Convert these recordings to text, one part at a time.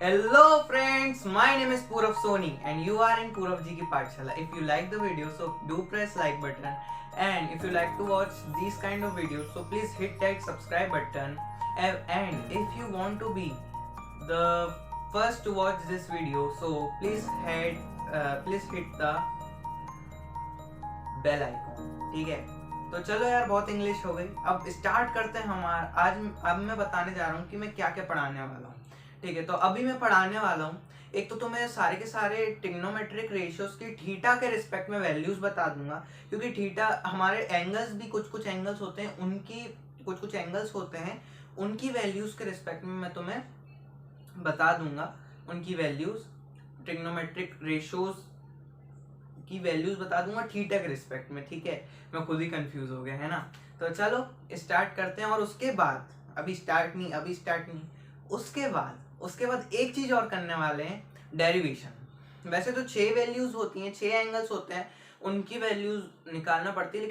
Hello friends, my name is Purav Soni and you are in Purav Ji ki Pathshala. If you like the video, so do press like button, and if you like to watch these kind of videos, so please hit that subscribe button, and if you want to be the first to watch this video, so please hit the bell icon. ठीक है, तो चलो यार बहुत English हो गई, अब start करते हैं हमारा आज। अब मैं बताने जा रहा हूँ कि मैं क्या क्या पढ़ाने वाला हूँ। ठीक है, तो अभी मैं पढ़ाने वाला हूँ, एक तो तुम्हें सारे के सारे ट्रिग्नोमेट्रिक रेशियोज की थीटा के रिस्पेक्ट में वैल्यूज बता दूंगा, क्योंकि थीटा हमारे एंगल्स भी कुछ एंगल्स होते हैं, उनकी कुछ एंगल्स होते हैं, उनकी वैल्यूज के रिस्पेक्ट में मैं तुम्हें बता दूंगा, उनकी वैल्यूज ट्रिग्नोमेट्रिक रेशियोज की वैल्यूज बता दूंगा थीटा के रिस्पेक्ट में। ठीक है, मैं खुद ही कंफ्यूज हो गया है ना। तो चलो स्टार्ट करते हैं, और उसके बाद अभी स्टार्ट नहीं, उसके बाद एक चीज और करने वाले हैं, डेरिवेशन। वैसे तो 6 वैल्यूज होती हैं, 6 एंगल्स होते हैं, उनकी वैल्यूज निकालना पड़ती है,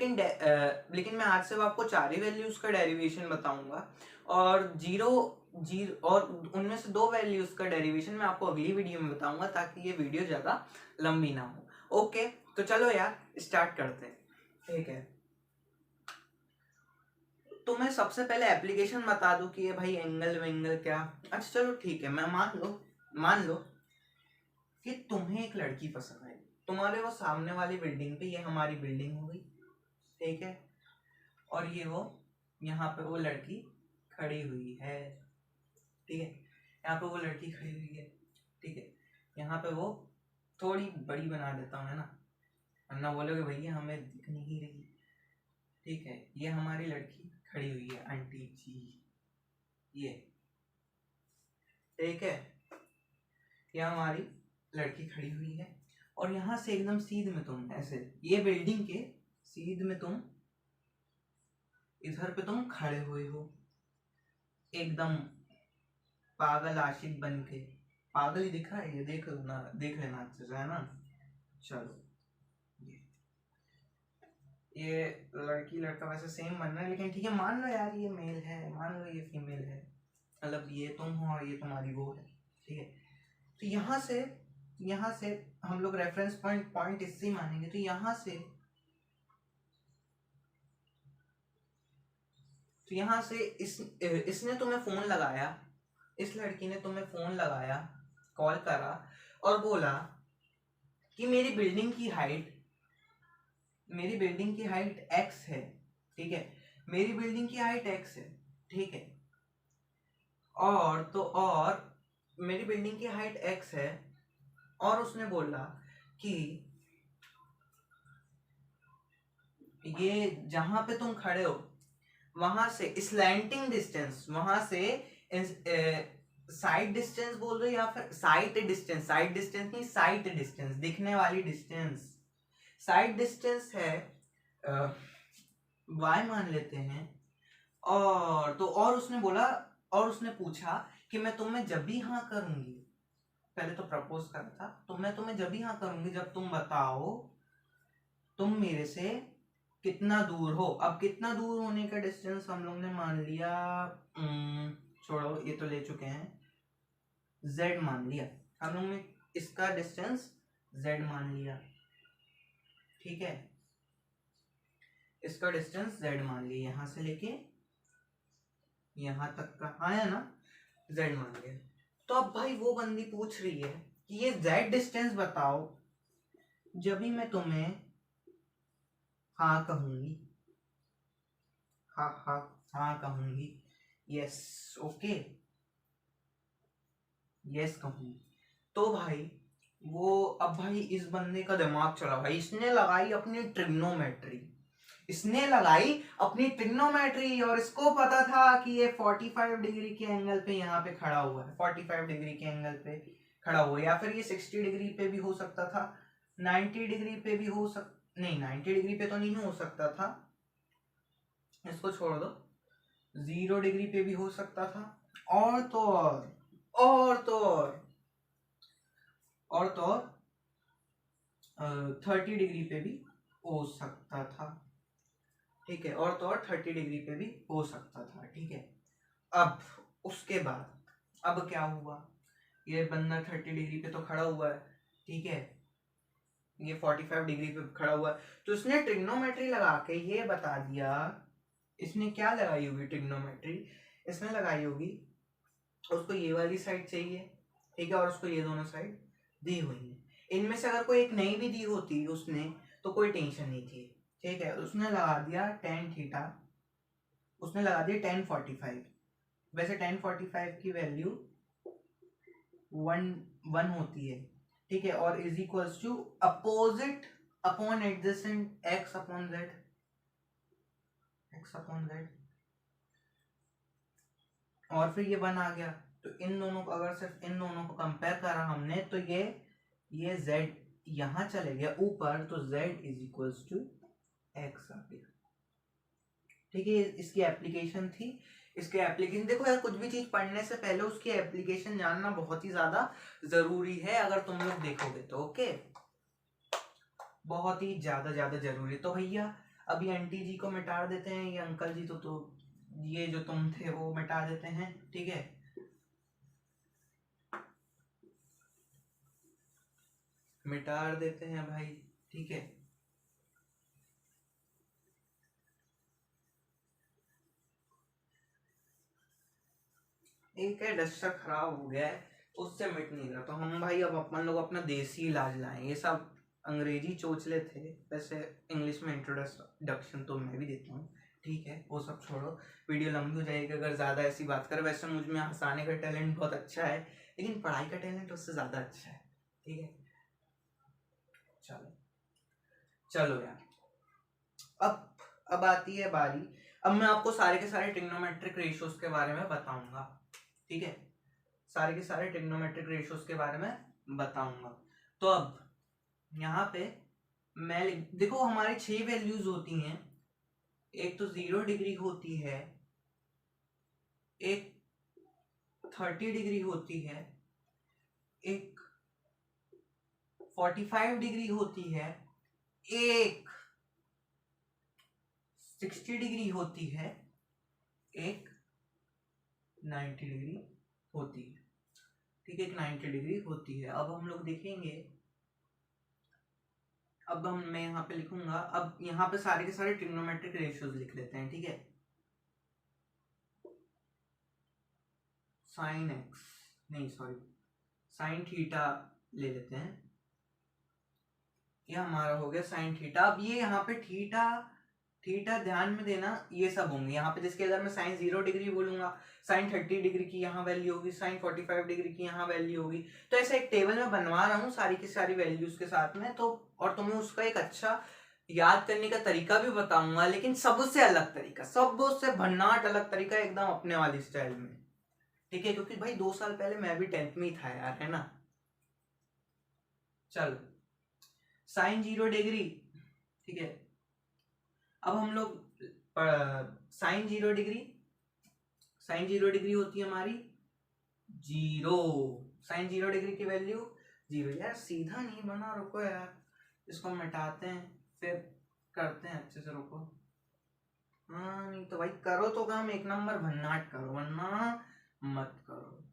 लेकिन मैं आज से आपको 4 ही वैल्यूज का डेरिवेशन बताऊंगा, और जीरो जीरो और उनमें से 2 वैल्यूज का डेरिवेशन मैं आपको अगली वीडियो में बताऊंगा, ताकि ये वीडियो ज्यादा लंबी ना हो। ओके, तो चलो यार स्टार्ट करते हैं। ठीक है, तो मैं सबसे पहले एप्लीकेशन बता दूं कि ये भाई एंगल वेंगल क्या। अच्छा चलो ठीक है, मैं मान लो कि तुम्हें एक लड़की पसंद आई, तुम्हारे वो सामने वाली बिल्डिंग पे, ये हमारी बिल्डिंग हो गई, ठीक है, और ये वो यहाँ पे वो लड़की खड़ी हुई है। ठीक है, यहाँ पे वो लड़की खड़ी हुई है। ठीक है, यहाँ पे वो थोड़ी बड़ी बना देता हूँ, है ना, वरना बोलोगे भैया हमें दिख नहीं रही। ठीक है, ये हमारी लड़की खड़ी हुई है, आंटी जी, ये ठीक है, ये हमारी लड़की खड़ी हुई है, और यहाँ से एकदम सीध में तुम ऐसे, ये बिल्डिंग के सीध में तुम इधर पे तुम खड़े हुए हो, एकदम पागल आशिक बन के। पागल ही दिखा है ये, देख लेना अच्छे से, है ना। चलो, ये लड़की लड़का वैसे सेम बन रहा है, लेकिन ठीक है, मान लो यार ये मेल है, मान लो ये फीमेल है, मतलब ये तुम हो और ये तुम्हारी वो है। ठीक है, तो यहाँ से हम लोग रेफरेंस पॉइंट इससे ही मानेंगे। तो यहाँ से इसने तुम्हें फोन लगाया, इस लड़की ने तुम्हें फोन लगाया, कॉल करा, और बोला कि मेरी बिल्डिंग की हाइट x है। ठीक है, मेरी बिल्डिंग की हाइट x है। ठीक है, और मेरी बिल्डिंग की हाइट x है, और उसने बोला कि ये जहां पे तुम खड़े हो वहां से स्लैंटिंग डिस्टेंस, वहां से साइड डिस्टेंस बोल रहे हो, या फिर साइट डिस्टेंस नहीं, साइट डिस्टेंस, दिखने वाली डिस्टेंस, साइड डिस्टेंस है y मान लेते हैं। और उसने बोला, और उसने पूछा कि मैं तुम्हें जब भी हाँ करूंगी, पहले तो प्रपोज करा था, तो मैं तुम्हें जब भी हाँ करूंगी जब तुम बताओ तुम मेरे से कितना दूर हो। अब कितना दूर होने का डिस्टेंस हम लोग ने मान लिया, छोड़ो ये तो ले चुके हैं, z मान लिया हम लोग ने, इसका डिस्टेंस z मान लिया। ठीक है, इसका डिस्टेंस z मान लिया, यहां से लेके यहां तक का आया ना, z मान लिया। तो अब भाई वो बंदी पूछ रही है कि ये z डिस्टेंस बताओ जब भी मैं तुम्हें हाँ कहूंगी, हाँ कहूंगी, यस, ओके, यस कहूंगी। तो भाई वो, अब भाई इस बंदे का दिमाग चला भाई, इसने लगाई अपनी ट्रिग्नोमेट्री, और इसको पता था कि ये 45 डिग्री के एंगल पे यहाँ पे खड़ा हुआ है, 45 डिग्री के एंगल पे खड़ा हुआ है, या फिर ये 60 डिग्री पे भी हो सकता था, 90 डिग्री पे भी नहीं 90 डिग्री पे तो नहीं हो सकता था, इसको छोड़ दो, 0 डिग्री पे भी हो सकता था, और तो और 30 डिग्री पे भी हो सकता था। ठीक है, और तो और 30 डिग्री पे भी हो सकता था। ठीक है, अब उसके बाद अब क्या हुआ, ये बंदा 30 डिग्री पे तो खड़ा हुआ है, ठीक है, ये 45 डिग्री पे खड़ा हुआ है, तो उसने ट्रिग्नोमेट्री लगा के ये बता दिया, इसने क्या लगाई होगी ट्रिग्नोमेट्री, इसने लगाई होगी उसको ये वाली साइड चाहिए, ठीक है, और उसको ये दोनों साइड दी हुई है, इनमें से अगर कोई एक नई भी दी होती उसने तो कोई टेंशन नहीं थी, ठीक है, उसने लगा दिया tan थीटा, उसने लगा दिया tan 45, वैसे tan 45 की वैल्यू 1 होती है, ठीक है, और is equals to opposite upon adjacent x upon z, और फिर ये 1 आ गया, तो इन दोनों को अगर सिर्फ इन दोनों को कंपेयर करा हमने तो ये z यहाँ चले गया ऊपर, तो z is equals to x आ गया, ठीक है, इसकी एप्लीकेशन थी, इसके एप्लीकेशन देखो यार, कुछ भी चीज पढ़ने से पहले उसकी एप्लीकेशन जानना बहुत ही ज्यादा जरूरी है, अगर तुम लोग देखोगे तो, ओके, बहुत ही ज्यादा जरूरी। तो भैया अभी आंटी जी को मिटा देते हैं, ये अंकल जी तो ये जो तुम थे वो मिटा देते हैं, ठीक है, मिटा देते हैं भाई, ठीक है, एक है डस्टर खराब हो गया है, उससे मिट नहीं रहा, तो हम भाई अब अपन लोग अपना देसी इलाज लाएं, ये सब अंग्रेजी चोचले थे, वैसे इंग्लिश में इंट्रोडक्शन तो मैं भी देता हूँ, ठीक है, वो सब छोड़ो, वीडियो लंबी हो जाएगी अगर ज़्यादा ऐसी बात करें, वैसे मुझ में हंसाने का टैलेंट बहुत अच्छा है, लेकिन पढ़ाई का टैलेंट उससे ज़्यादा अच्छा है, ठीक है, चलो चलो यार, अब आती है बारी, अब मैं आपको सारे के सारे ट्रिग्नोमेट्रिक रेशियोज के बारे में बताऊंगा, ठीक है, सारे के सारे ट्रिग्नोमेट्रिक रेशियोज के बारे में बताऊंगा। तो अब यहाँ पे मैं देखो हमारी 6 वैल्यूज होती हैं, एक तो 0 डिग्री होती है, एक 30 डिग्री होती है, एक 45 डिग्री होती है, एक 60 डिग्री होती है, एक 90 डिग्री होती है, ठीक है, एक 90 डिग्री होती है। अब हम लोग देखेंगे, अब मैं यहाँ पे लिखूंगा, अब यहाँ पे सारे के सारे ट्रिग्नोमेट्रिक रेशियोज लिख लेते हैं, ठीक है, साइन एक्स नहीं सॉरी साइन थीटा ले लेते हैं, ये हमारा हो गया साइन थीटा। अब ये यहाँ पे थीटा ध्यान में देना, ये सब होंगे यहाँ पे, जिसके अगर मैं साइन 0 डिग्री बोलूंगा, साइन 30 डिग्री की यहाँ वैल्यू होगी, साइन 45 डिग्री की यहाँ वैल्यू होगी, तो ऐसे एक टेबल में बनवा रहा हूँ सारी की सारी वैल्यूज के साथ में, तो और तुम्हें उसका एक अच्छा याद करने का तरीका भी बताऊंगा, लेकिन सबसे अलग तरीका, सबसे भन्नाट अलग तरीका, एकदम अपने वाली स्टाइल में, ठीक है, क्योंकि भाई 2 साल पहले मैं भी 10th में ही था यार, है ना। चलो साइन 0 डिग्री, ठीक है, अब हम लोग साइन 0 डिग्री होती है हमारी 0, साइन 0 डिग्री की वैल्यू 0, यार सीधा नहीं बना, रुको यार, इसको मिटाते हैं फिर करते हैं अच्छे से, रुको, हाँ नहीं तो भाई करो तो काम एक नंबर भन्नाट करो, वरना मत करो,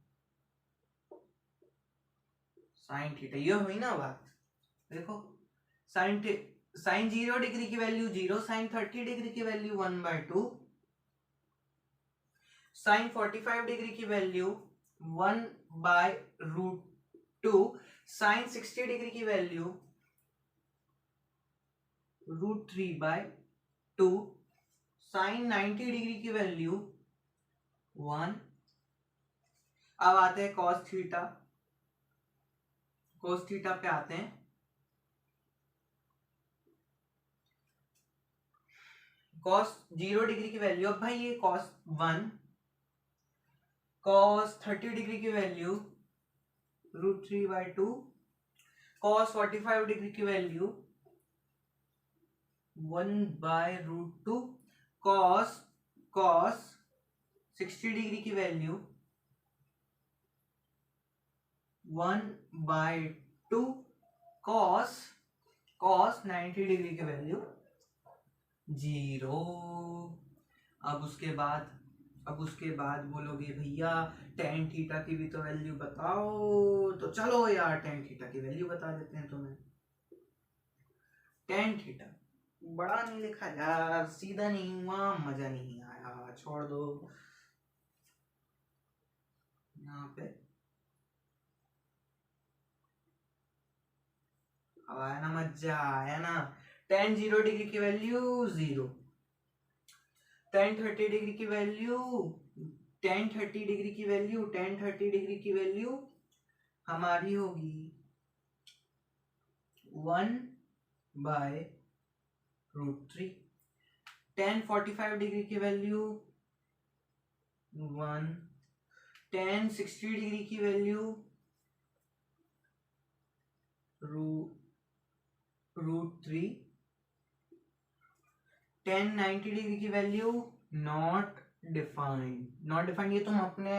साइन थीटा, ये हुई ना बात, देखो साइन 0 डिग्री की वैल्यू 0, साइन 30 डिग्री की वैल्यू 1/2, साइन 45 डिग्री की वैल्यू 1/√2, साइन 60 डिग्री की वैल्यू √3/2, साइन 90 डिग्री की वैल्यू 1। अब आते हैं cos थीटा पे आते हैं, cos 0 डिग्री की वैल्यू, अब भाई ये cos 1, cos 30 डिग्री की वैल्यू √3/2, cos 45 डिग्री की वैल्यू 1/√2, cos 60 डिग्री की वैल्यू 1/2, cos 90 डिग्री की वैल्यू 0। अब उसके बाद अब उसके बाद बोलोगे भैया टेन थीटा की भी तो वैल्यू बताओ, तो चलो यार टेन थीटा की वैल्यू बता देते हैं तुम्हें। टेन थीटा बड़ा नहीं लिखा यार, सीधा नहीं हुआ, मजा नहीं आया, छोड़ दो। यहाँ पे अब आया ना, मजा आया ना। टेन 0 डिग्री की वैल्यू 0, टेन 30 डिग्री की वैल्यू, टेन 30 डिग्री की वैल्यू, टेन 30 डिग्री की वैल्यू हमारी होगी 1/√3। टेन 45 डिग्री की वैल्यू 1, टेन 60 डिग्री की वैल्यू √3, टेन 90 डिग्री की value not defined. Not defined ये तुम अपने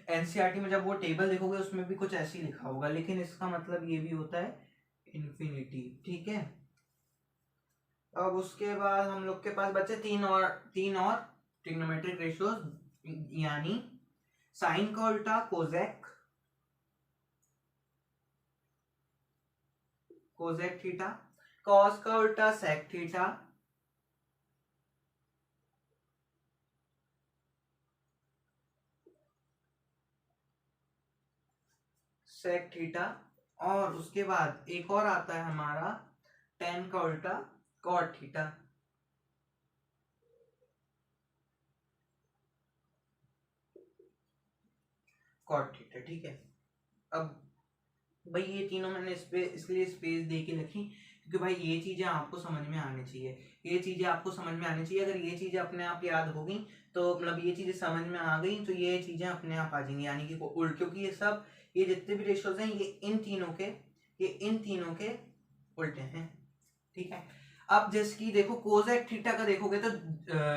एनसीईआरटी में जब वो टेबल देखोगे उसमें भी कुछ ऐसे ही लिखा होगा, लेकिन इसका मतलब ये भी होता है इन्फिनिटी। ठीक है, अब उसके बाद हम लोग के पास बचे तीन और ट्रिग्नोमेट्रिक रेशियोज, यानी साइन का उल्टा कोजेक थीटा, कॉस का उल्टा सेक थीटा, सेक थीटा, और उसके बाद एक और आता है हमारा टेन का उल्टा कॉट थीटा। ठीक है। अब भाई ये तीनों मैंने इसलिए स्पेस दे के रखी क्योंकि भाई ये चीजें आपको समझ में आनी चाहिए, ये चीजें आपको समझ में आनी चाहिए। अगर ये चीजें अपने आप याद होगी तो मतलब ये चीजें समझ में आ गई तो ये चीजें अपने आप आ जाएंगी, यानी कि उल्ट, क्योंकि ये सब ये जितने भी रेशियोज हैं ये इन तीनों के उल्टे हैं। ठीक है, अब जैसे कि देखो कोसेक थीटा का देखोगे तो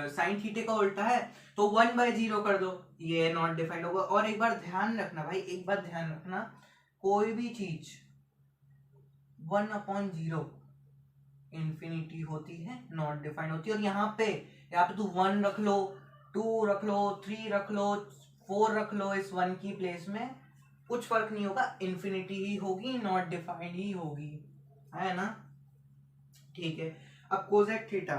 साइन थीटा का उल्टा है, तो 1/0 कर दो, ये नॉट डिफाइंड होगा। और एक बार ध्यान रखना भाई, एक बार ध्यान रखना, कोई भी चीज 1/0 इंफिनिटी होती है, नॉट डिफाइंड होती है। और यहाँ पे तू 1 रख लो, 2 रख लो, 3 रख लो, 4 रख लो, इस 1 की प्लेस में कुछ फर्क नहीं होगा, इंफिनिटी ही होगी, नॉट डिफाइंड ही होगी, है ना। ठीक है, अब कोसेक थीटा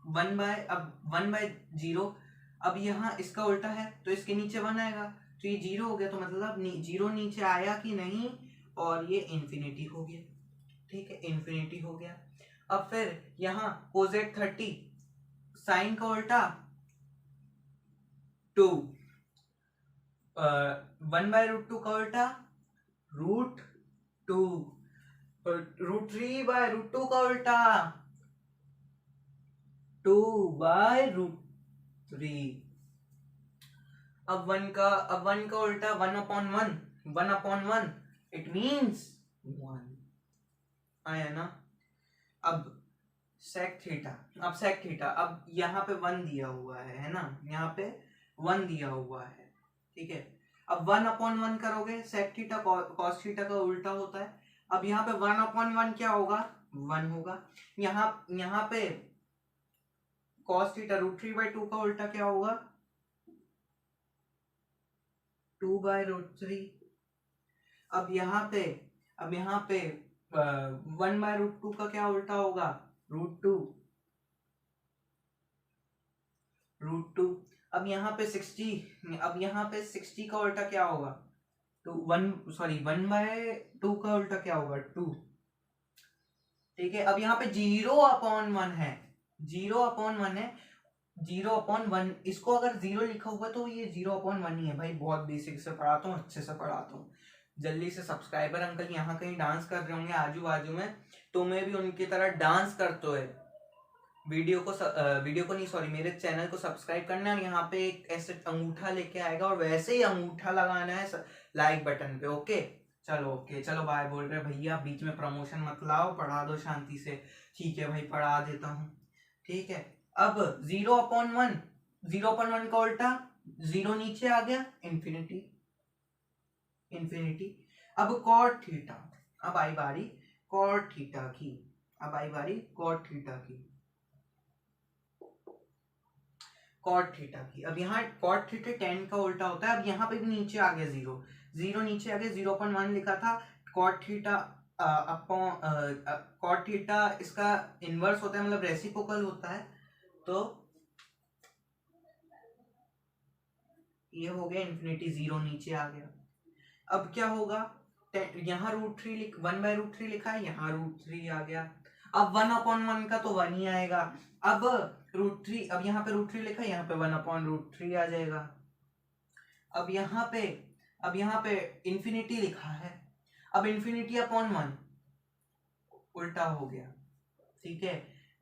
1/0, अब यहाँ इसका उल्टा है तो इसके नीचे 1 आएगा, तो ये 0 हो गया, तो मतलब 0 नीचे आया कि नहीं, और ये इंफिनिटी हो गया। ठीक है, इंफिनिटी हो गया। अब फिर यहाँ कोसेक 30, साइन का उल्टा 2, 1/√2 का उल्टा √2, √3/√2 का उल्टा 2/√3। अब 1 का उल्टा 1/1, 1/1 इट मीन्स 1, आया ना। अब सेक थीटा, अब यहाँ पे 1 दिया हुआ है ना, यहाँ पे 1 दिया हुआ है। ठीक है, अब 1/1 करोगे, सेक थीटा कॉस थीटा का उल्टा होता है। अब यहाँ पे 1/1 क्या होगा, 1 होगा। यहाँ पे कॉस थीटा √3/2 का उल्टा क्या होगा, 2/√3। अब यहाँ पे 1/√2 का क्या उल्टा होगा, √2। अब यहाँ पे 60 का उल्टा क्या होगा, 1/2 का उल्टा क्या होगा, 2। ठीक है, अब यहाँ पे 0/1 है, 0/1, इसको अगर 0 लिखा हुआ तो ये 0/1 ही है भाई। बहुत बेसिक से पढ़ाता हूँ, अच्छे से पढ़ाता हूँ। जल्दी से सब्सक्राइबर अंकल यहाँ कहीं डांस कर रहे होंगे आजू बाजू में, तो मैं भी उनकी तरह डांस करते हुए वीडियो को नहीं, सॉरी, मेरे चैनल को सब्सक्राइब करना है, और यहाँ पे एक ऐसे अंगूठा लेके आएगा और वैसे ही अंगूठा लगाना है लाइक बटन पे। ओके चलो बाय बोल रहे भैया, बीच में प्रमोशन मत लाओ, पढ़ा दो शांति से। ठीक है भाई, पढ़ा देता हूँ। ठीक है, अब 0/1 का उल्टा 0 नीचे आ गया, इंफिनिटी। अब कॉट थीटा, अब आई बारी कॉट थीटा की। कॉट थीटा की। अब यहाँ कॉट थीटा टेन का उल्टा होता है। अब यहाँ पे भी नीचे आ गया जीरो, जीरो नीचे आ गया, 0.1 लिखा था। Cot theta upon cot theta इसका इनवर्स होता है, मतलब रेसिप्रोकल होता है। तो ये हो गया इन्फिनिटी, जीरो नीचे आ गया। अब क्या होगा, यहाँ √3 1/√3 लिखा है, यहाँ √3 आ गया। अब 1/1 का तो 1 ही आएगा। अब √3, अब यहाँ पे √3 लिखा है, यहाँ पे 1/√3 आ जाएगा। अब यहाँ पे इन्फिनिटी लिखा है, अब इन्फिनिटी अपॉन 1 उल्टा हो गया, ठीक है।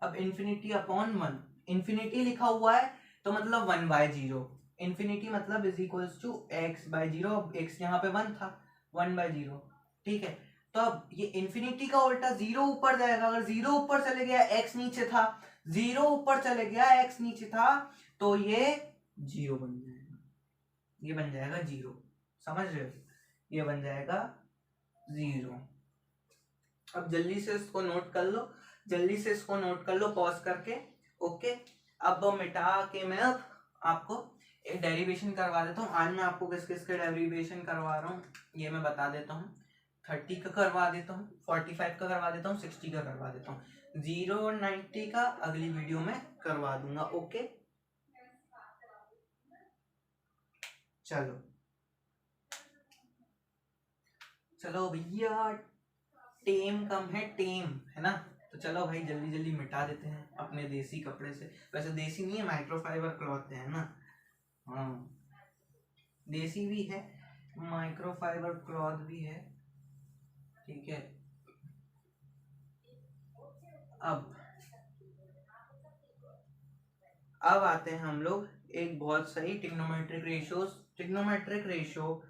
अब इन्फिनिटी अपॉन 1, इन्फिनिटी लिखा हुआ है तो मतलब 1/0, इन्फिनिटी मतलब इज इक्वल्स टू x/0। अब x यहाँ पे 1 था, 1/0, ठीक है। तो अब ये इन्फिनिटी का उल्टा जीरो ऊपर जाएगा, अगर जीरो ऊपर चले गया x नीचे था, जीरो ऊपर चले गया x नीचे था, तो ये जीरो बन जाएगा, ये बन जाएगा जीरो, समझ रहे हो, ये बन जाएगा जीरो। अब जल्दी से इसको नोट कर लो, जल्दी से इसको नोट कर लो पॉज करके, ओके। अब मिटा के मैं अब आपको एक डेरिवेशन करवा देता हूँ। आज मैं आपको किस किस के डेरिवेशन करवा रहा हूँ ये मैं बता देता हूँ। 30 का करवा देता हूँ, 45 का करवा देता हूँ, 60 का करवा देता हूँ, 0 और 90 का अगली वीडियो में करवा दूंगा, ओके। चलो चलो भैया, टेम कम है, टेम है ना, तो चलो भाई जल्दी जल्दी मिटा देते हैं अपने देसी कपड़े से। वैसे देसी नहीं है, माइक्रोफाइबर क्लॉथ है ना, हाँ देसी भी है, माइक्रोफाइबर क्लॉथ भी है, ठीक है। अब आते हैं हम लोग एक बहुत सही ट्रिग्नोमेट्रिक रेशियोज, ट्रिग्नोमेट्रिक रेशियो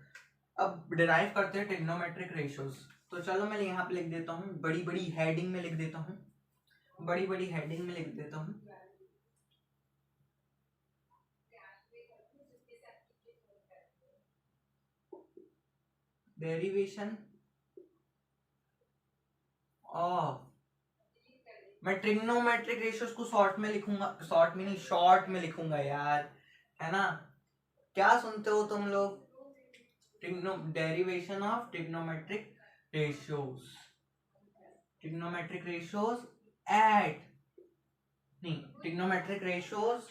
अब डिराइव करते हैं ट्रिग्नोमेट्रिक रेशियोज। तो चलो मैं यहाँ पे लिख देता हूँ, बड़ी बड़ी हेडिंग में लिख देता हूँ, बड़ी बड़ी हेडिंग में लिख देता हूँ। डेरिवेशन ऑफ, मैं ट्रिग्नोमेट्रिक रेशियोज को शॉर्ट में लिखूंगा, शॉर्ट में नहीं शॉर्ट में लिखूंगा यार, है ना, क्या सुनते हो तुम लोग, derivation of trigonometric ratios, trigonometric ratios at, नहीं trigonometric ratios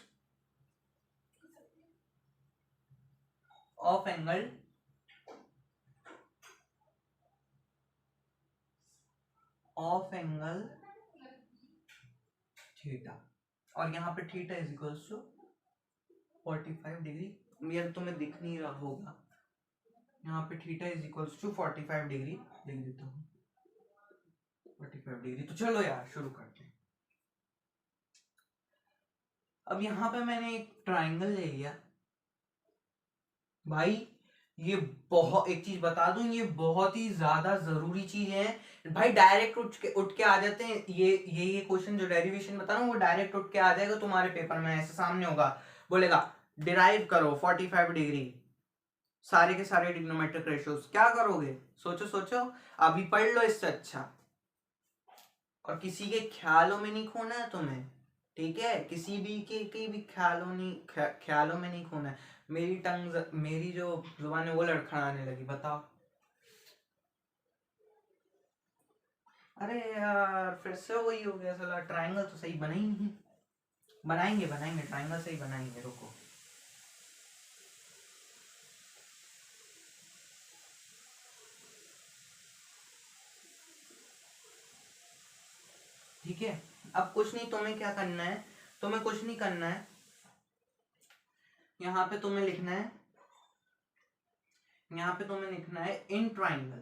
of angle theta, और यहाँ पे theta is equals to 45 degree, ये तुम्हें दिख नहीं रहा होगा, यहाँ पे theta is equals to 45 degree लिख देता हूँ, 45 डिग्री। तो चलो यार शुरू करते हैं। अब यहाँ पे मैंने एक ट्राइंगल ले लिया भाई, ये बहुत, एक चीज बता दूं, ये बहुत ही ज्यादा जरूरी चीज है भाई, डायरेक्ट उठ के आ जाते हैं, ये क्वेश्चन जो डेरिवेशन बता रहा हूँ वो डायरेक्ट उठ के आ जाएगा तुम्हारे पेपर में, ऐसे सामने होगा, बोलेगा डिराइव करो 45 डिग्री सारे के सारे ट्रिग्नोमेट्रिक रेशियोज, क्या करोगे, सोचो सोचो, अभी पढ़ लो इससे अच्छा, और किसी के ख्यालों में नहीं खोना है तुम्हें, ठीक है, किसी भी के भी ख्यालों में नहीं खोना है। मेरी टंग, मेरी जो जुबान है वो लड़खड़ाने लगी, बताओ, अरे यार फिर से वही हो गया साला, ट्रायंगल तो सही बना ही नहीं, बनाएंगे बनाएंगे ट्रायंगल सही बनाएंगे, रुको। ठीक है, अब कुछ नहीं, तुम्हें क्या करना है, तुम्हें कुछ नहीं करना है, यहाँ पे तुम्हें लिखना है, यहाँ पे तुम्हें लिखना है इन ट्राइंगल,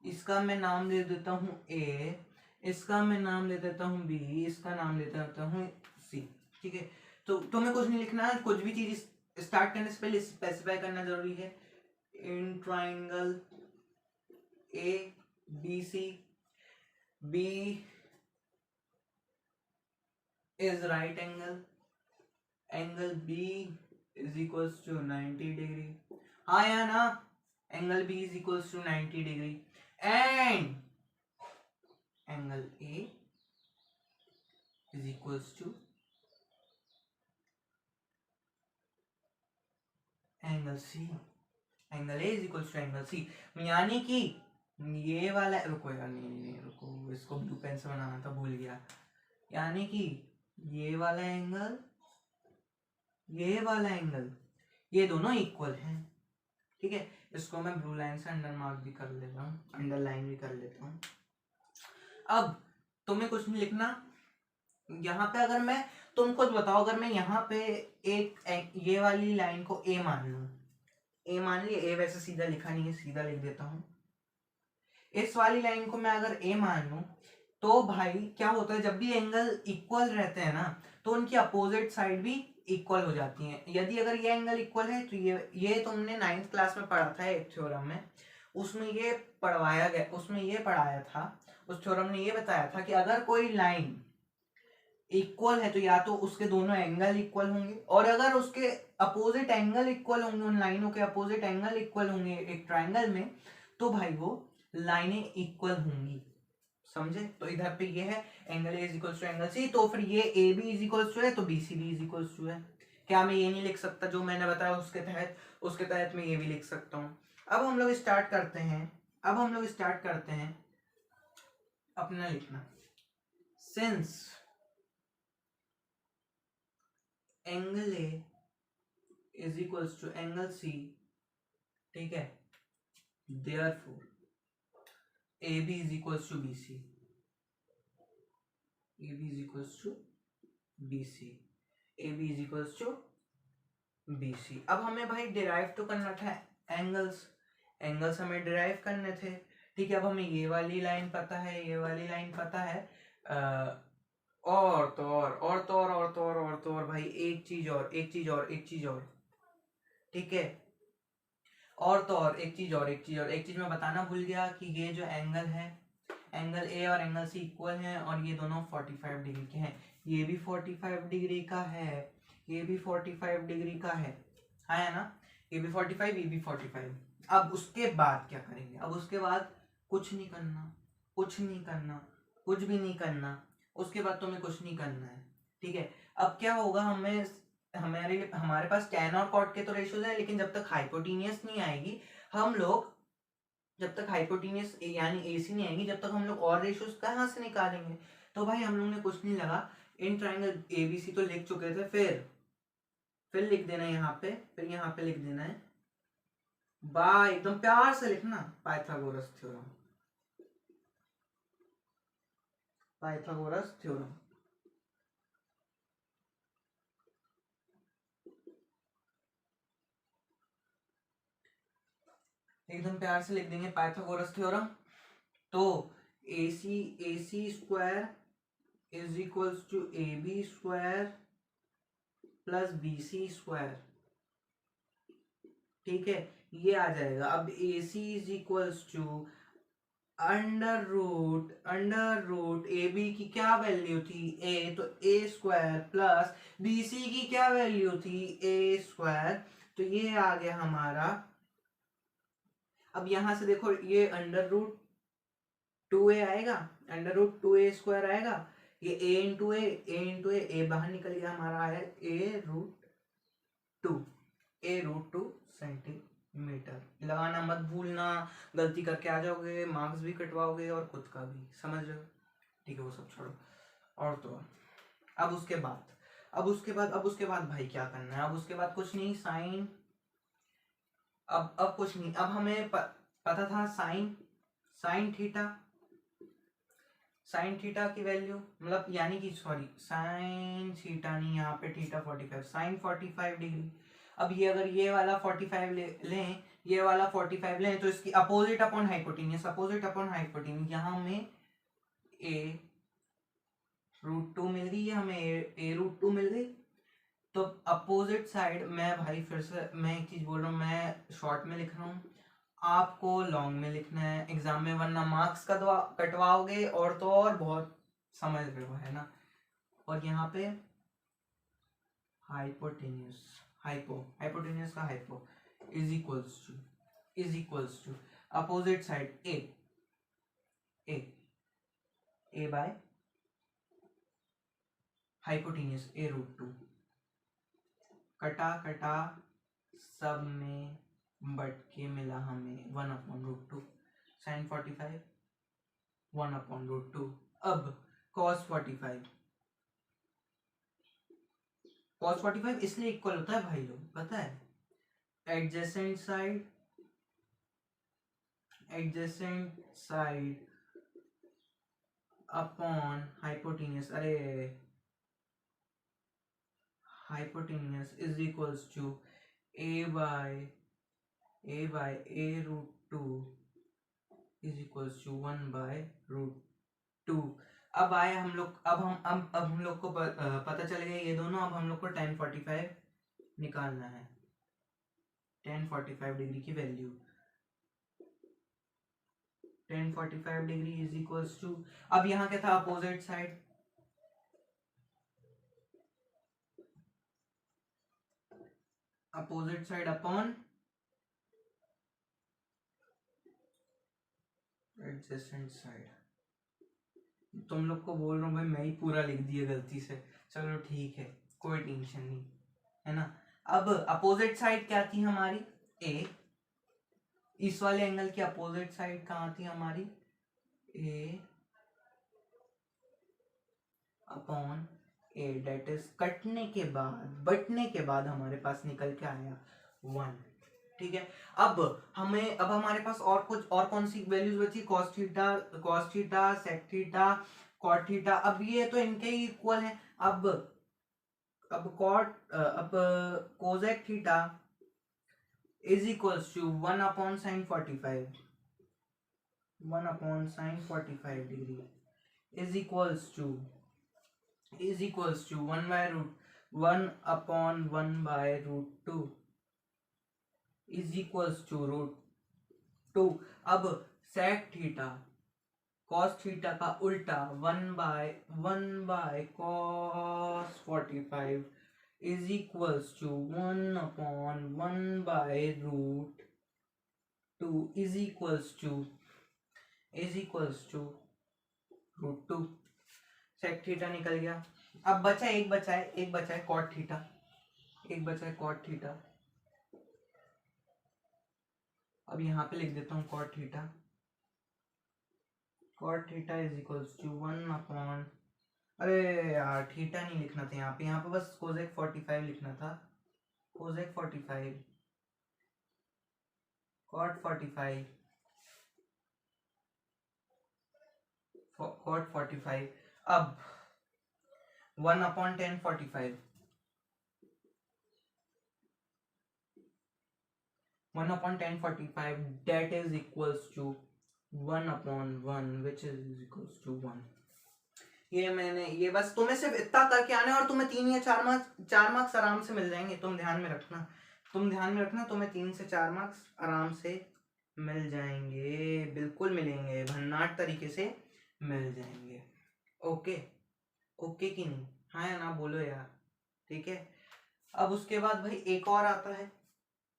इसका मैं नाम दे देता हूँ ए, इसका मैं नाम दे देता हूँ बी, इसका नाम दे देता हूँ सी, ठीक है। तो तुम्हें कुछ नहीं लिखना है, कुछ भी चीज स्टार्ट करने से पहले स्पेसिफाई करना जरूरी है, in triangle A B C, B is right angle, angle B is equals to 90 degree, हाँ या ना, angle B is equals to 90 degree, and angle A is equals to angle C, angle A is equal to angle C, यानी कि ये वाला, रुको यार, नहीं रुको, इसको ब्लू पेन से बनाना था, भूल गया। यानी कि ये वाला एंगल, ये वाला एंगल, ये दोनों इक्वल हैं। ठीक है, इसको मैं ब्लू लाइन से अंडर मार्क भी कर लेता हूँ, अंडरलाइन भी कर लेता हूँ। अब तुम्हें कुछ नहीं लिखना यहाँ पे। अगर मैं, तुम खुद बताओ, अगर मैं यहाँ पे एक ये वाली लाइन को ए मान लूँ, ए मान लिया, ए वैसे सीधा लिखा नहीं है, सीधा लिख देता हूँ। इस वाली लाइन को मैं अगर ए मान लूँ, तो भाई क्या होता है, जब भी एंगल इक्वल रहते हैं ना, तो उनकी अपोजिट साइड भी इक्वल हो जाती हैं। यदि अगर ये एंगल इक्वल है, तो ये तुमने 9th क्लास में पढ़ा था एक थ्योरम में, उसमें ये पढ़वाया गया, उसमें ये पढ़ाया था, उस थ्योरम ने ये बताया था कि अगर कोई लाइन इक्वल है तो या तो उसके दोनों एंगल इक्वल होंगे, और अगर उसके अपोजिट एंगल इक्वल होंगे, उन लाइनों के अपोजिट एंगल इक्वल होंगे एक ट्रायंगल में, तो भाई वो लाइनें इक्वल होंगी। समझे? तो इधर पे ये है angle A is equal to angle C, तो फिर ये A B is equal to है, तो बी सी भी इज इक्वल टू है। क्या मैं ये नहीं लिख सकता जो मैंने बताया उसके तहत मैं ये भी लिख सकता हूँ। अब हम लोग स्टार्ट करते हैं अपना लिखना। Since angle A is equal to angle C, ठीक है, therefore A B is equal to B C, A B is equal to B C, A B is equal to B C. अब हमें भाई derive तो करना था angles हमें derive करने थे। ठीक है, अब हमें ये वाली लाइन पता है, ये वाली लाइन पता है, और भाई एक चीज और, ठीक है, एक चीज मैं बताना भूल गया कि ये जो एंगल है, एंगल ए और एंगल सी इक्वल हैं, और ये दोनों 45 डिग्री के हैं। ये भी 45 डिग्री का है, ये भी 45 डिग्री का है ना, ये भी 45, ये भी 45। अब उसके बाद क्या करेंगे? अब उसके बाद कुछ नहीं करना, कुछ भी नहीं करना। उसके बाद तुम्हें कुछ नहीं करना है। ठीक है, अब क्या होगा, हमारे पास tan और cot के तो रेशियोज है, लेकिन जब तक हाइपोटेनियस नहीं आएगी, हम लोग जब तक हाइपोटेनियस यानी एसी नहीं आएगी, जब तक हम लोग और रेशियोज कहाँ से निकालेंगे? तो भाई हम लोग ने कुछ नहीं लगा, इन ट्राइंगल एबीसी तो लिख चुके थे, फिर लिख देना है यहाँ पे, फिर यहाँ पे लिख देना है बाय, एकदम प्यार से लिखना, पाइथागोरस थ्योरम, पाइथागोरस थ्योरम। एकदम प्यार से लिख देंगे पाइथागोरस थ्योरम। तो AC square is equals to AB square plus BC square, ठीक है, ये आ जाएगा। अब AC is equals to under root A B की क्या वैल्यू थी? ए, तो A square plus B C की क्या वैल्यू थी? A square. तो ये आ गया हमारा। अब यहां से देखो, ये अंडर रूट 2a आएगा, अंडर रूट 2a स्क्वायर आएगा, ये a इंटू ए बाहर निकल गया, हमारा आया ए रूट टू सेंटीमीटर। लगाना मत भूलना, गलती करके आ जाओगे, मार्क्स भी कटवाओगे और खुद का भी, समझ रहे हो? ठीक है, वो सब छोड़ो। और तो अब उसके बाद भाई क्या करना है? अब उसके बाद कुछ नहीं, साइन, अब कुछ नहीं। अब हमें पता था साइन थीटा की वैल्यू, मतलब यानी कि सॉरी, साइन थीटा नहीं, यहाँ पे थीटा 45, साइन 45 डिग्री। अब ये अगर ये वाला 45 लें, ये वाला 45 लें, तो इसकी अपोजिट अपॉन हाइपोटेनियस, यहाँ हमें ए रूट 2 मिल गई, हमें ए रूट 2 मिल गई। तो अपोजिट साइड, मैं भाई फिर से मैं एक चीज बोल रहा हूँ, मैं शॉर्ट में लिख रहा हूँ, आपको लॉन्ग में लिखना है एग्जाम में, वरना मार्क्स का कटवाओगे, और तो और बहुत, समझ रहे हो, है ना? और यहाँ पे हाइपोटेनियस का hypo is equals to opposite side A by hypotenuse A root 2, कटा सब में बढ़ के मिला हमें 1/√2 sin 45 1/√2। अब cos 45 इसलिए इक्वल होता है भाई लोग, पता है, एडजेसेंट साइड अपॉन हाइपोटेन्यूस, अरे hypotenuse is equals to a by a√2 is equals to 1/√2। अब आए हम लोग, अब हम लोग को पता चल गया ये दोनों। अब हम लोग को tan 45 निकालना है, tan 45 डिग्री की value. tan 45 degree is equals to, अब यहाँ क्या था, opposite side upon adjacent side. तुम लोग को बोल रहा हूँ भाई, मैं ही पूरा लिख दिया गलती से, चलो ठीक है, कोई टेंशन नहीं है ना। अब अपोजिट साइड क्या थी हमारी, ए। इस वाले एंगल की अपोजिट साइड कहाँ थी हमारी, ए अपॉन ए, डेट इज कटने के बाद, बटने के बाद हमारे पास निकल के आया 1। ठीक है, अब हमारे पास और कुछ और कौन सी वैल्यूज बची, cos theta sec theta cot theta. अब ये तो इनके ही इक्वल है। अब cosec theta is equals to 1/sin 45, 1/sin 45 degree is equals to 1/1/√2 is equals to √2। अब sec थीटा cos थीटा का उल्टा 1/cos 45 is equals to 1/1/√2 is equals to √2। sec theta निकल गया। अब एक बचा है cot थीटा, अब यहाँ पे लिख देता हूँ cot theta is equals to 1/, अरे यार थीटा नहीं लिखना था यहाँ पे बस cosec 45 लिखना था, cosec 45 cot 45 अब 1/tan 45 that is equals to 1/1 which is equals to 1। ये बस तुम्हें सिर्फ इतना करके आना है और तुम्हें 3 या 4 मार्क्स आराम से मिल जाएंगे। तुम ध्यान में रखना, तुम्हें 3 से 4 मार्क्स आराम से मिल जाएंगे, बिल्कुल मिलेंगे, भन्नाट तरीके से मिल जाएंगे। ओके कि नहीं, हाँ या ना बोलो यार, ठीक है। अब उसके बाद भाई एक और आता है,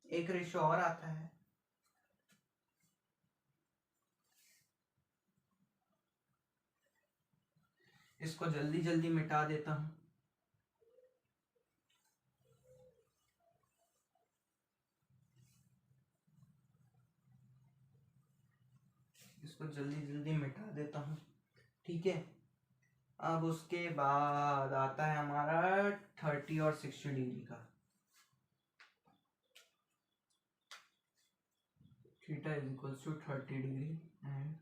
एक रेशियो और आता है, इसको जल्दी जल्दी मिटा देता हूं। ठीक है। अब उसके बाद आता है हमारा 30 और 60 डिग्री का, theta is equals to 30 degree and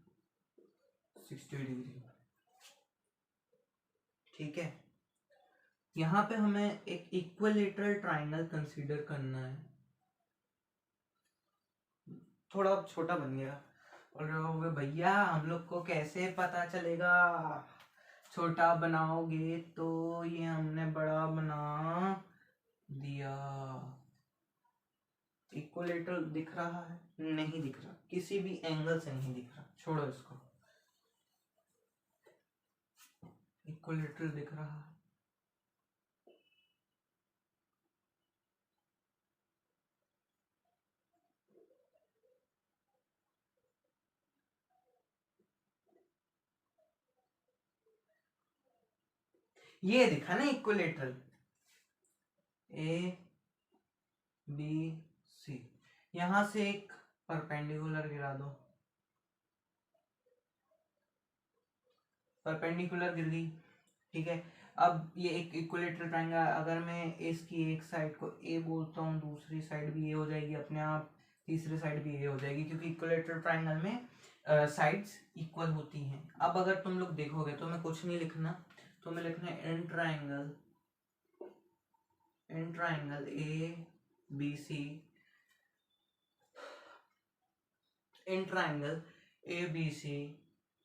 60 degree. ठीक है, यहाँ पे हमें एक इक्विलेटरल ट्राइंगल कंसीडर करना है। थोड़ा छोटा बन गया और भैया हम लोग को कैसे पता चलेगा, छोटा बनाओगे तो ये हमने बड़ा बना दिया। इक्विलेटरल दिख रहा है, नहीं दिख रहा, किसी भी एंगल से नहीं दिख रहा, छोड़ो इसको। इक्विलेटरल दिख रहा है, ये दिखा ना इक्विलेटरल, ए बी यहां से एक परपेंडिकुलर गिरा दो, परपेंडिकुलर गिर गई, ठीक है। अब ये एक इक्विलेटरल ट्रायंगल, अगर मैं इसकी एक साइड को ए बोलता हूँ, दूसरी साइड भी ए हो जाएगी अपने आप, तीसरी साइड भी ए हो जाएगी, क्योंकि इक्विलेटरल ट्रायंगल में साइड्स इक्वल होती हैं। अब अगर तुम लोग देखोगे तो मैं कुछ नहीं लिखना, तो मैं लिखना है in triangle A B C, in triangle A B C,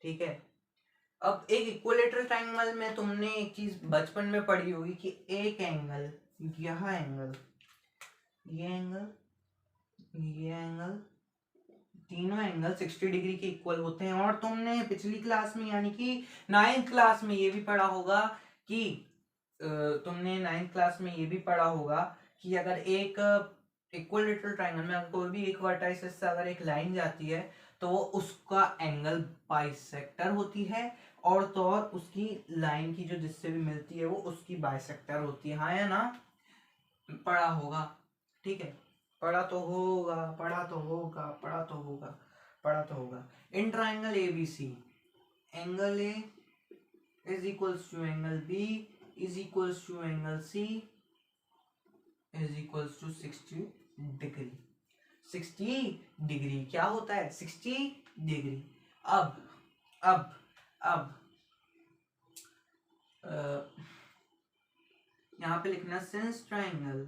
ठीक है। अब एक इक्विलेटरल ट्रायंगल में तुमने एक चीज बचपन में पढ़ी होगी कि एक एंगल, यह एंगल, ये एंगल, ये एंगल, तीनों एंगल 60 डिग्री के इक्वल होते हैं। और तुमने पिछली क्लास में यानी कि 9th क्लास में ये भी पढ़ा होगा कि तुमने 9th क्लास में ये भी पढ़ा होगा कि अगर एक इक्विलेटरल ट्रायंगल में अगर कोई भी एक वर्टाइसिस से अगर एक लाइन जाती है तो वो उसका एंगल बाइसेक्टर होती है, और तो और उसकी लाइन की जो जिससे भी मिलती है वो उसकी बाइसेक्टर होती है। हाँ या ना, पढ़ा होगा, ठीक है, पढ़ा तो होगा, पढ़ा तो होगा, पढ़ा तो होगा, पढ़ा तो होगा। In triangle A B C, angle A is equals to angle B is equals to angle C is equals to 60 degree. 60 degree क्या होता है? 60 डिग्री। अब अब अब यहां पे लिखना since triangle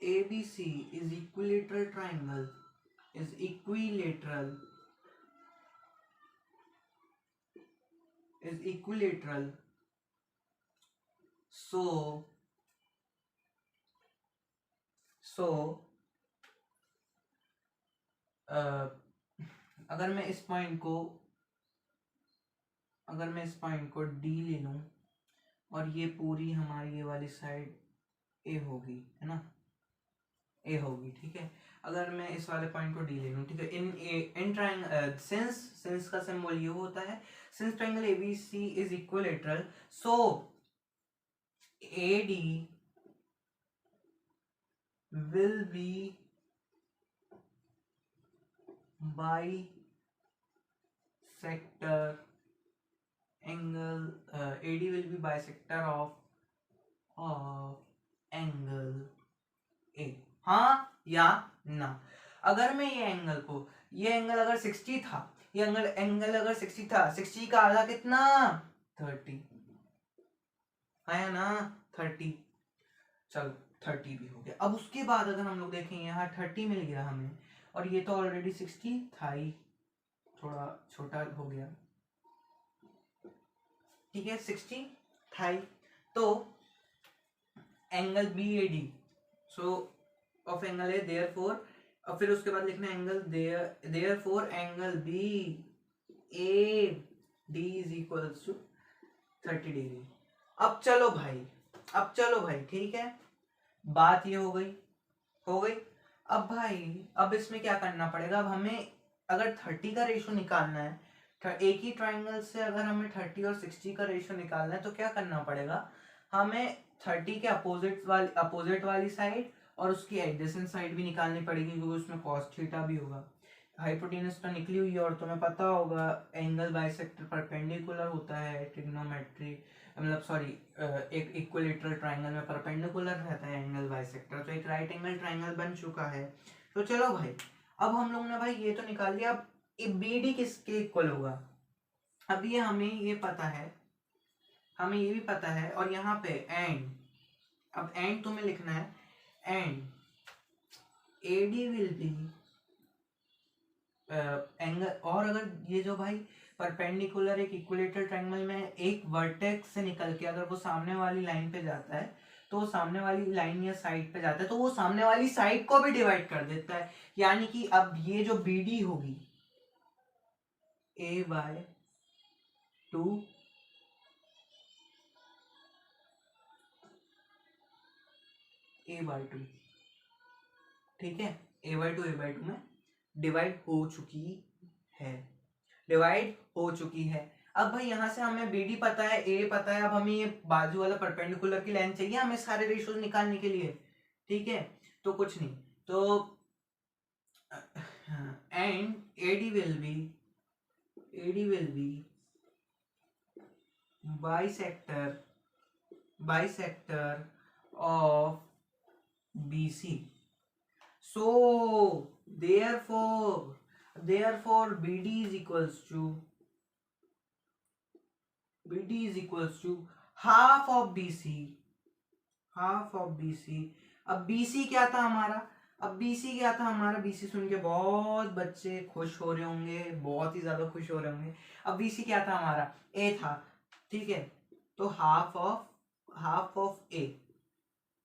ABC is equilateral triangle, is equilateral, is equilateral, so अगर मैं इस पॉइंट को D ले लूं और ये पूरी हमारी ये वाली साइड A होगी, है ना, A होगी, ठीक है। अगर मैं इस वाले पॉइंट को D ले लूं, ठीक है, इन ट्रायंगल सिंस का सिंबल ये होता है, since triangle ABC is equilateral, so AD will be bisector angle, AD will be bisector of angle A, हाँ या ना। अगर मैं ये एंगल अगर 60 था, ये एंगल अगर 60 था, 60 का आधा कितना? 30, हाँ या ना, 30, चलो 30 भी हो गया। अब उसके बाद अगर हम लोग देखें यहाँ 30 मिल गया हमें, और ये तो ऑलरेडी 60 था ही, थोड़ा छोटा हो गया, ठीक है, 60 था ही, तो angle BAD, so of angle A, therefore, और फिर उसके बाद लिखना angle therefore angle BAD is equals to 30 degree. अब चलो भाई, ठीक है, बात ये हो गई। अब भाई, अब इसमें क्या करना पड़ेगा? अब हमें अगर 30 का रेशो निकालना है, एक ही ट्रायंगल से अगर हमें 30 और 60 का रेशो निकालना है तो क्या करना पड़ेगा? हमें 30 के अपोजिट वाली साइड और उसकी एडजेसेंट साइड भी निकालनी पड़ेगी, क्योंकि उसमें cos थीटा भी होगा। हाइपोटेनस तो निकली हुई है, और तुम्हें पता होगा एंगल बाइसेक्टर परपेंडिकुलर होता है ट्रिग्नोमेट्री, मतलब सॉरी, एक इक्विलेटरल ट्रायंगल में परपेंडिकुलर रहता है एंगल बाइसेक्टर, तो एक राइट एंगल ट्रायंगल बन चुका है। तो चलो भाई, अब हम लोग ने भाई ये तो निकाल लिया, अब BD किसके इक्वल होगा? अब ये हमें ये पता है, हमें ये भी पता है, और यहाँ पे एंड, अब एंड तुम्हें लिखना है, and AD will be angle, और अगर ये जो भाई परपेंडिकुलर एक इक्विलेटरल ट्रायंगल में एक वर्टेक्स से निकल के अगर वो सामने वाली लाइन पे जाता है, तो सामने वाली लाइन या साइड पे जाता है, तो वो सामने वाली साइड को भी डिवाइड कर देता है। यानी कि अब ये जो BD होगी A/2 A/2, ठीक है, A/2 में डिवाइड हो चुकी है। अब भाई यहाँ से हमें BD पता है, A पता है, अब हमें ये बाजू वाला परपेंडिकुलर की लाइन चाहिए हमें सारे रेशियोज निकालने के लिए, ठीक है। तो कुछ नहीं, तो and AD will be bisector of BC. So therefore BD is equals to half of BC. अब BC क्या था हमारा? BC सुन के बहुत बच्चे खुश हो रहे होंगे, बहुत ही ज्यादा खुश हो रहे होंगे। अब BC क्या था हमारा? A था, ठीक है। तो हाफ ऑफ A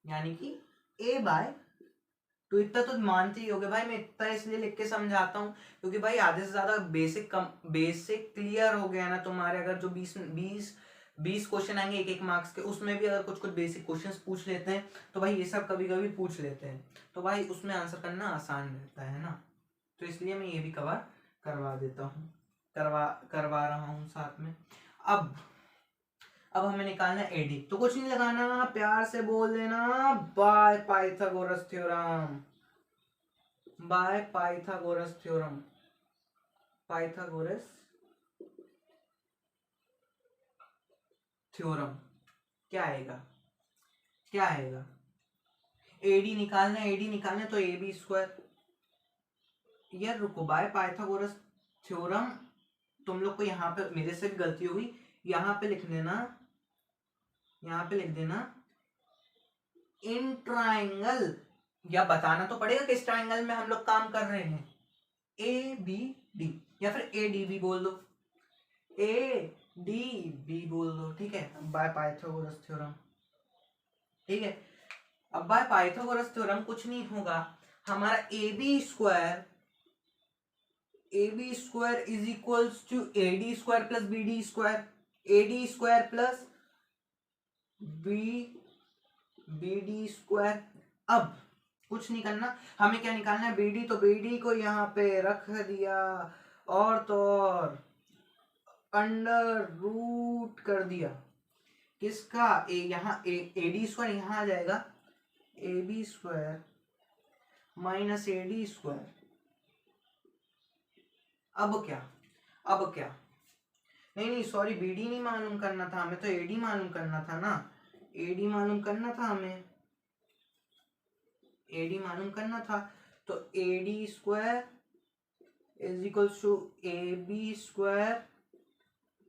यानी कि A बाय, तो इतना तो मानते ही होगे भाई। मैं इतना इसलिए लिख के समझाता हूँ क्योंकि भाई आधे से ज्यादा बेसिक क्लियर हो गया ना तुम्हारे। अगर जो 20 क्वेश्चन आएंगे एक मार्क्स के, उसमें भी अगर कुछ बेसिक क्वेश्चंस पूछ लेते हैं तो भाई ये सब कभी कभी पूछ लेते हैं, तो भाई उसमें आंसर करना आसान रहता है ना। तो इसलिए मैं ये भी कवर करवा देता हूँ, करवा रहा हूँ साथ में। अब हमें निकालना है AD। तो कुछ नहीं लगाना, प्यार से बोल देना बाय पाइथागोरस थ्योरम। क्या आएगा? AD निकालना है तो AB स्क्वायर। यार रुको, बाय पाइथागोरस थ्योरम तुम लोग को यहाँ पे मेरे से गलती हुई, यहाँ पे लिख देना इन ट्राइंगल, या बताना तो पड़ेगा किस ट्राइंगल में हम लोग काम कर रहे हैं। ABD या फिर ADB बोल दो, ADB बोल दो, ठीक है। बाय पाइथागोरस थ्योरम, ठीक है। अब बाय पाइथागोरस थ्योरम कुछ नहीं होगा, हमारा AB square is equals to AD square plus BD square, AD square plus BD square. अब कुछ नहीं करना, हमें क्या निकालना है? BD। तो BD को यहाँ पे रख दिया और तो और अंडर रूट कर दिया किसका? यहाँ AD स्क्वायर यहाँ आ जाएगा, AB square minus AD square. अब क्या? नहीं सॉरी, BD नहीं मालूम करना था हमें, तो AD मालूम करना था ना। AD मालूम करना था हमें, AD मालूम करना था। तो AD square is equals to AB square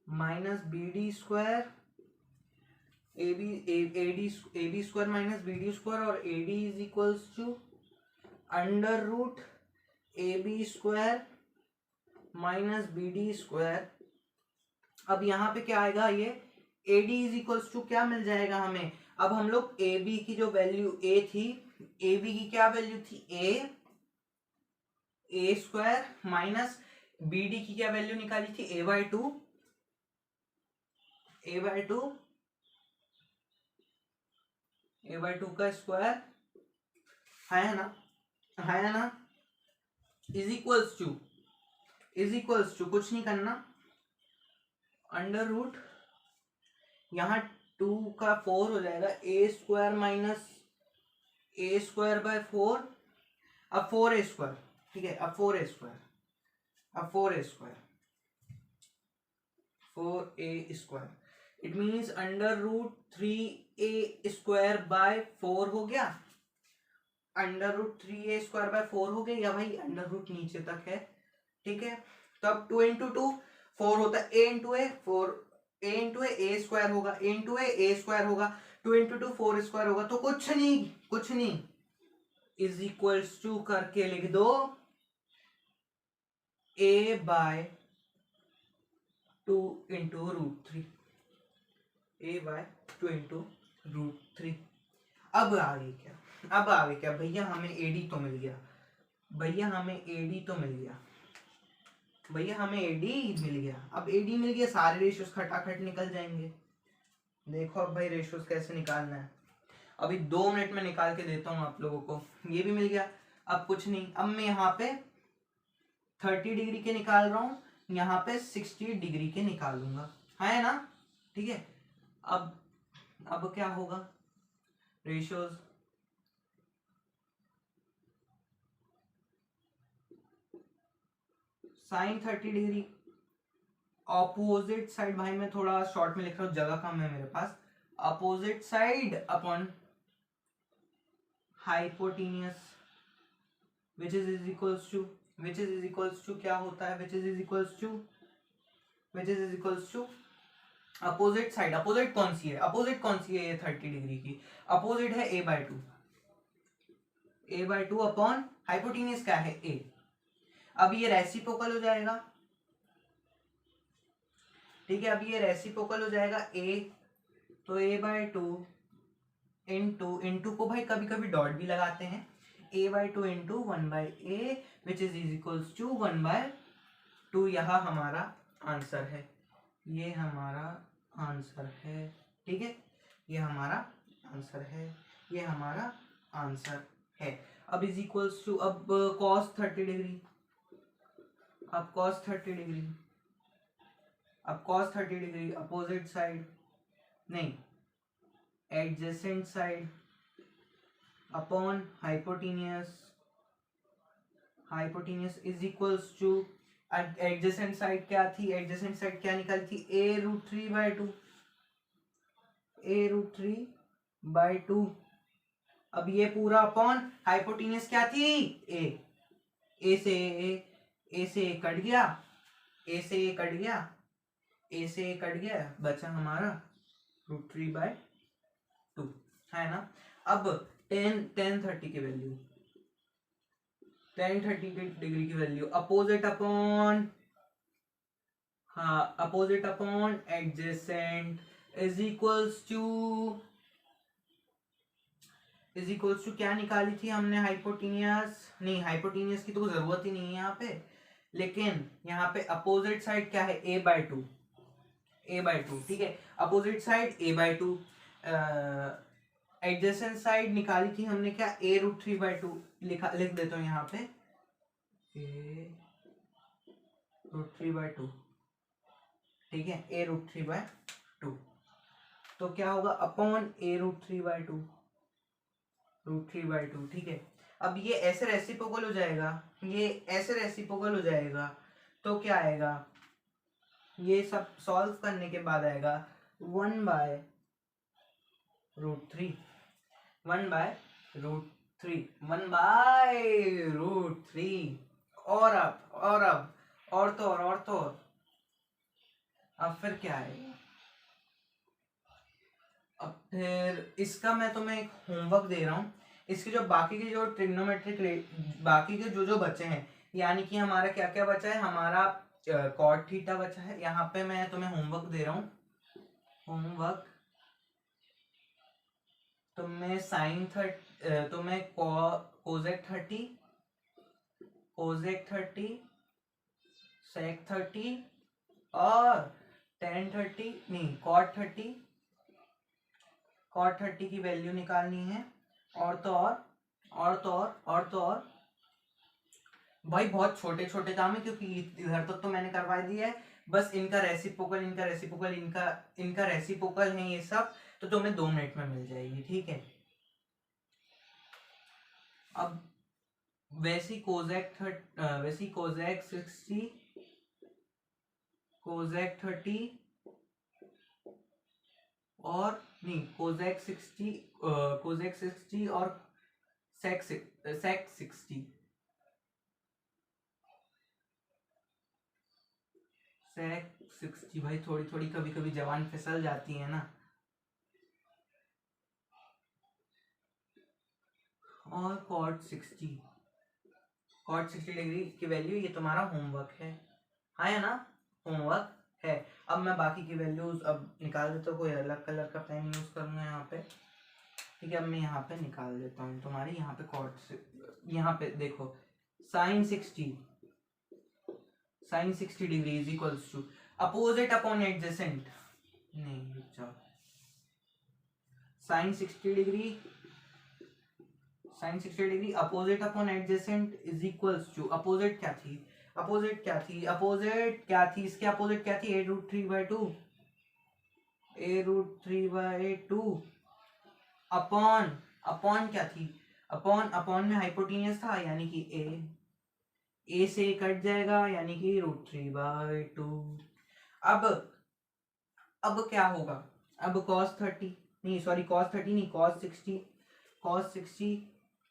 minus BD square, AB square minus BD square, और AD is equals to under root AB square minus BD square. अब यहाँ पे क्या आएगा? ये AD इज इक्वल्स टू क्या मिल जाएगा हमें? अब हम लोग AB की जो वैल्यू A थी, AB की क्या वैल्यू थी? A स्क्वायर माइनस BD की क्या वैल्यू निकाली थी? A बाय टू का स्क्वायर है ना, इज इक्वल्स टू कुछ नहीं करना, अंडर रूट, यहाँ 2 का 4 हो जाएगा, A square minus A square by 4, अब 4A स्क्वायर, ठीक है। अब 4A square it means under root 3A square by 4 हो गया, under root 3A square by 4 हो गया, या भाई अंडर रूट नीचे तक है, ठीक है। तो अब 2 इंटू 2 4 होता है, A into A 4, A into A square होगा, A इंटू ए स्क्वायर होगा, 2 इंटू 2 4 स्क्वायर होगा। तो कुछ नहीं इज इक्वल्स टू करके लिख दो A by 2 into root 3, A by 2 into root 3। अब आगे क्या? भैया हमें AD तो मिल गया, अब AD मिल गया, सारे रेशियोज खटाखट निकल जाएंगे। देखो अब भाई रेशियोज कैसे निकालना है, अभी 2 मिनट में निकाल के देता हूँ आप लोगों को। ये भी मिल गया। अब कुछ नहीं, अब मैं यहाँ पे 30 डिग्री के निकाल रहा हूँ, यहाँ पे 60 डिग्री के निकालूंगा, है ना, ठीक है। अब क्या होगा? Ratios sine 30 degree, opposite side, भाई मैं थोड़ा शॉर्ट में लिख रहा हूँ, जगह कम है मेरे पास, opposite side upon hypotenuse, which is equals to, which is equals to क्या होता है, which is equals to, which is equals to opposite side, opposite कौन सी है, अपोजिट कौन सी है, ये 30 डिग्री की अपोजिट है a/2, a/2 अपॉन हाइपोटेनियस क्या है a। अब ये रेसिप्रोकल हो जाएगा, ठीक है, अब ये रेसिप्रोकल हो जाएगा a, तो a/2 इंटू को भाई कभी कभी डॉट भी लगाते हैं, a/2 into 1/a which is equals to 1/2। यह हमारा आंसर है, ये हमारा आंसर है, ठीक है, ये हमारा आंसर है, ये हमारा आंसर है। अब इज इक्वल्स टू, अब cos 30 डिग्री, अब cos 30 डिग्री, अब cos 30 डिग्री अपोजिट साइड, नहीं adjacent side upon hypotenuse, hypotenuse is equals to, adjacent side क्या थी, एडजेसेंट साइड क्या निकाली थी, a√3/2, a√3/2। अब ये पूरा अपॉन हाइपोटेनियस क्या थी a से a कट गया, a से a कट गया, a से a कट गया, बचा हमारा √3/2, है ना। अब tan 30 की वैल्यू, tan 30 डिग्री की वैल्यू अपोजिट अपॉन, हाँ opposite upon adjacent is equals to क्या निकाली थी हमने, हाइपोटेनियस, नहीं हाइपोटेनियस की तो जरूरत ही नहीं है यहाँ पे, लेकिन यहाँ पे अपोजिट साइड क्या है a/2, ठीक है, opposite side a/2, adjacent side निकाली थी हमने क्या a√3/2, लिख देता हूँ यहाँ पे a√3/2, ठीक है, a√3/2, तो क्या होगा अपॉन a√3/2, √3/2, ठीक है। अब ये ऐसे रेसिप्रोकल हो जाएगा, ये ऐसे रेसिप्रोकल हो जाएगा, तो क्या आएगा, ये सब सॉल्व करने के बाद आएगा 1/√3, 1/√3 और अब और तो अब फिर क्या आएगा, अब फिर इसका मैं तुम्हें एक होमवर्क दे रहा हूँ, इसके जो बाकी के जो ट्रिग्नोमेट्रिक, बाकी के जो बचे हैं, यानी कि हमारा क्या क्या बचा है, हमारा कॉट थीटा बचा है, यहाँ पे मैं तुम्हें होमवर्क दे रहा हूँ, होमवर्क तुम्हें तुम्हें कोसेक 30, सेक 30 और tan 30, नहीं cot 30 की वैल्यू निकालनी है, और तो और भाई बहुत छोटे छोटे काम है, क्योंकि इधर तक तो मैंने करवा दिया है, बस इनका रेसिप्रोकल इनका रेसिप्रोकल है ये सब, तो तुम्हें 2 मिनट में मिल जाएगी, ठीक है। अब वैसी कोसेक 60, कोसेक 30 और नहीं कोसेक 60 और सेक 60, सेक 60 भाई थोड़ी थोड़ी कभी कभी जवान फिसल जाती है ना, और कॉट 60 डिग्री की वैल्यू, ये तुम्हारा होमवर्क है ना, होमवर्क है। अब मैं बाकी की वैल्यूज अब निकाल देता हूँ, कोई अलग कलर का पेन यूज करूंगा यहाँ पे, ठीक है। अब मैं यहाँ पे निकाल देता हूँ तुम्हारे, यहाँ पे कॉट से, यहाँ पे देखो sine 60 degree is equals to opposite upon adjacent, नहीं रुक जाओ, sine 60 degree opposite upon adjacent is equals to, opposite क्या थी, इसके अपोजिट क्या थी, a√3/2 अपॉन क्या थी, अपॉन में हाइपोटेनियस था, यानी कि a, ए से ए कट जाएगा यानी कि √3/2। अब अब क्या होगा, अब cos 30 नहीं, सॉरी cos 30 नहीं,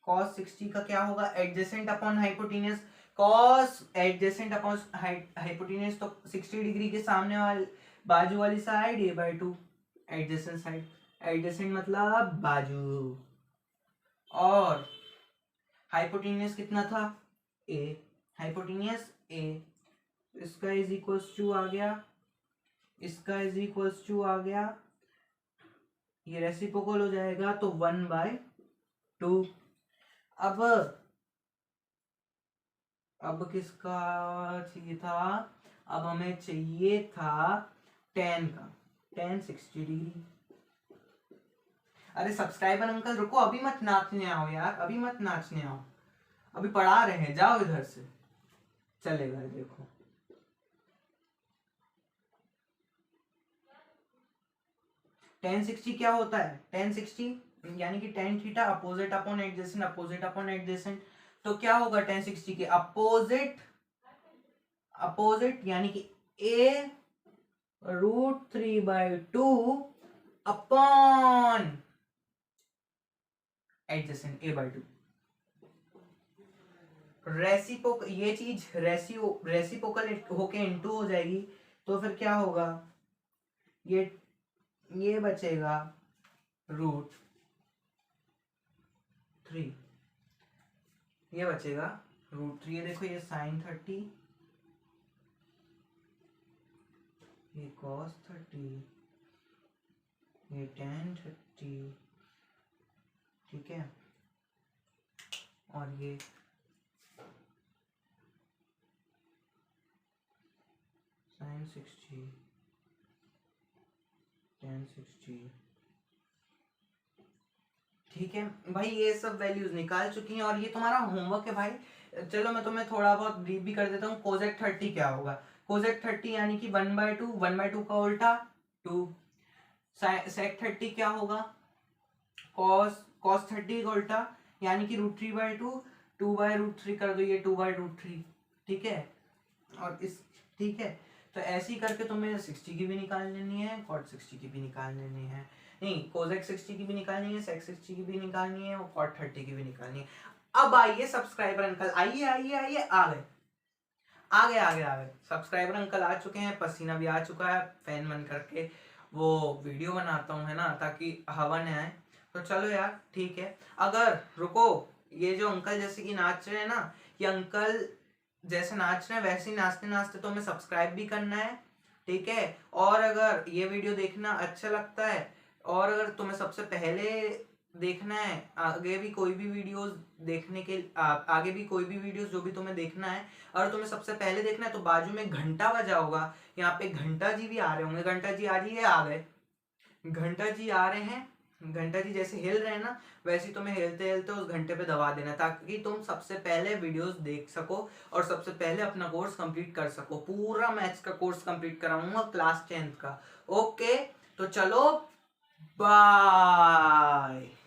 cos 60 का क्या होगा, adjacent upon hypotenuse. cos adjacent upon hypotenuse तो 60 डिग्री के सामने वाली बाजू वाली side a/2, adjacent side, adjacent मतलब बाजू, और हाइपोटेन्यूज कितना था, a, हाइपोटेन्यूज a, इसका इज इक्वल्स टू आ गया, इसका इज इक्वल्स टू आ गया, ये रेसिप्रोकल हो जाएगा तो 1/2। अब किसका चाहिए था, अब हमें चाहिए था tan का, tan 60 डिग्री। अरे सब्सक्राइबर अंकल रुको, अभी मत नाचने आओ यार, अभी मत नाचने आओ, अभी पढ़ा रहे हैं, जाओ इधर से, चलेगा। देखो tan 60 क्या होता है, tan 60 यानी कि tan theta opposite upon adjacent, opposite upon adjacent, तो क्या होगा tan 60 के अपोजिट, अपोजिट यानी कि a √3/2 upon adjacent a/2। Reciprocal, ये चीज रेसिप्रोकल होके इनटू हो जाएगी, तो फिर क्या होगा, ये बचेगा √3, ये बचेगा √3। ये देखो, ये sin 30, ये cos 30, ये tan 30, ठीक है, और ये sin 60, tan 60, ठीक है भाई, ये सब वैल्यूज निकाल चुकी हैं और ये तुम्हारा होमवर्क है भाई। चलो मैं तुम्हें थोड़ा बहुत ब्रीफ भी कर देता हूँ। कोजेक 30 क्या होगा, कोजेक 30 यानी कि 1/2 का उल्टा 2। सेक 30 क्या होगा, cos 30 का उल्टा यानी कि √3/2, 2/√3 कर दो, ये 2/√3, ठीक है, और इस, ठीक है, तो ऐसे ही करके तुम्हें 60 की भी निकाल लेनी है, cot 60 की भी निकाल लेनी है, नहीं कोजेक 60 की भी निकालनी है, सेक 60 की भी निकालनी है, और cot 30 की भी निकालनी है। अब आइए सब्सक्राइबर अंकल, आइए आइए आइए, आ गए सब्सक्राइबर अंकल आ चुके हैं, पसीना भी आ चुका है, फैन बंद करके वो वीडियो बनाता हूँ है ना, ताकि हवा न आए। तो चलो यार ठीक है, अगर रुको, ये जो अंकल जैसे कि नाच रहे हैं ना, ये अंकल जैसे नाच रहे हैं वैसे ही नाचते नाचते तो हमें सब्सक्राइब भी करना है, ठीक है। और अगर ये वीडियो देखना अच्छा लगता है, और अगर तुम्हें सबसे पहले देखना है, आगे भी कोई भी वीडियोस देखने के आगे भी कोई भी वीडियोस जो भी तुम्हें देखना है, अगर तुम्हें सबसे पहले देखना है तो बाजू में घंटा बजा होगा, यहाँ पे घंटा जी भी आ रहे होंगे, घंटा जी आ जाइए, आ गए घंटा जी आ रहे हैं, घंटा जी जैसे हिल रहे हैं ना, वैसे ही तुम्हें हिलते हिलते उस घंटे पे दबा देना, ताकि तुम सबसे पहले वीडियोस देख सको और सबसे पहले अपना कोर्स कंप्लीट कर सको। पूरा मैथ्स का कोर्स कंप्लीट कराऊंगा क्लास 10th का। ओके, तो चलो बाय।